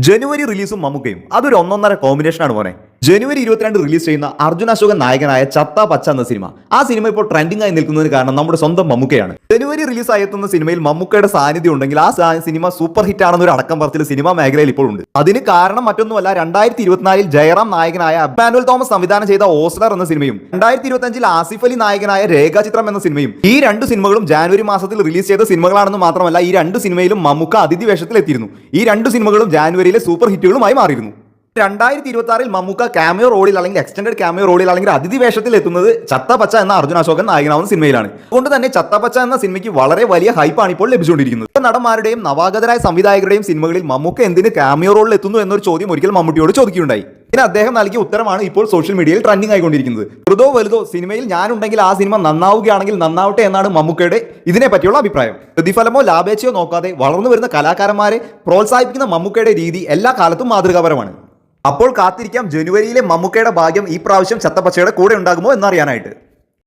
ജനുവരി റിലീസും മമ്മൂക്കയും അതൊരു ഒന്നൊന്നര കോമ്പിനേഷനാണ് മോനെ. ജനുവരി 22 റിലീസ് ചെയ്യുന്ന അർജുൻ അശോകൻ നായകനായ ചത്ത പച്ച എന്ന സിനിമ. ആ സിനിമ ഇപ്പോൾ ട്രെൻഡിംഗ് ആയി നിൽക്കുന്നതിന് കാരണം നമ്മുടെ സ്വന്തം മമ്മൂക്കയാണ്. ജനുവരി റിലീസായി എത്തുന്ന സിനിമയിൽ മമ്മൂക്കയുടെ സാന്നിധ്യം ഉണ്ടെങ്കിൽ ആ സിനിമ സൂപ്പർ ഹിറ്റ് ആണെന്നൊരു അടക്കം പറച്ചിൽ സിനിമാ മേഖലയിൽ ഇപ്പോൾ ഉണ്ട്. അതിന് കാരണം മറ്റൊന്നുമല്ല, 2024 ജയറാം നായകനായ അബ്ബാനുൽ തോമസ് സംവിധാനം ചെയ്ത ഓസ്ലർ എന്ന സിനിമയും 2025 ആസിഫ് അലി നായകനായ രേഖാചിത്രം എന്ന സിനിമയും. ഈ രണ്ട് സിനിമകളും ജാനുവരി മാസത്തിൽ റിലീസ് ചെയ്ത സിനിമകളാണെന്ന് മാത്രമല്ല, ഈ രണ്ട് സിനിമയിലും മമ്മൂക്ക അതിഥി വേഷത്തിൽ എത്തിയിരുന്നു. ഈ രണ്ട് സിനിമകളും ജാനുവരിയിലെ സൂപ്പർ ഹിറ്റുകളുമായി മാറിയിരുന്നു. 2026 മമ്മൂക്ക ക്യാമിയോ റോളിൽ അല്ലെങ്കിൽ എക്സ്റ്റൻഡഡ് ക്യാമിയോ റോളിൽ അല്ലെങ്കിൽ അതിഥി വേഷത്തിൽ എത്തുന്നത് ചത്ത പച്ച എന്ന അർജുൻ അശോകൻ നായകനാവുന്ന സിനിമയിലാണ്. അതുകൊണ്ട് തന്നെ ചത്ത പച്ച എന്ന സിനിമയ്ക്ക് വളരെ വലിയ ഹൈപ്പാണ് ഇപ്പോൾ ലഭിച്ചുകൊണ്ടിരിക്കുന്നത്. നടന്മാരുടെയും നവാഗതരായ സംവിധായകരുടെയും സിനിമകളിൽ മമ്മൂക്ക എന്തിന് ക്യാമിയോ റോളിൽ എത്തുന്നു എന്നൊരു ചോദ്യം ഒരിക്കൽ മമ്മൂട്ടിയോട് ചോദിക്കുകയുണ്ടായി. ഇതിന് അദ്ദേഹം നൽകിയ ഉത്തരമാണ് ഇപ്പോൾ സോഷ്യൽ മീഡിയയിൽ ട്രെൻഡിംഗ് ആയിക്കൊണ്ടിരിക്കുന്നത്. ചെറുതോ വലുതോ സിനിമയിൽ ഞാനുണ്ടെങ്കിൽ ആ സിനിമ നന്നാവുകയാണെങ്കിൽ നന്നാവട്ടെ എന്നാണ് മമ്മൂക്കയുടെ ഇതിനെ പറ്റിയുള്ള അഭിപ്രായം. പ്രതിഫലമോ ലാഭേച്ഛയോ നോക്കാതെ വളർന്നു വരുന്ന കലാകാരന്മാരെ പ്രോത്സാഹിപ്പിക്കുന്ന മമ്മൂക്കയുടെ രീതി എല്ലാ കാലത്തും മാതൃകാപരമാണ്. അപ്പോൾ കാത്തിരിക്കാം ജനുവരിയിലെ മമ്മൂക്കയുടെ ഭാഗ്യം ഈ പ്രാവശ്യം ചത്തപ്പച്ചയുടെ കൂടെ ഉണ്ടാകുമോ എന്നറിയാനായിട്ട്.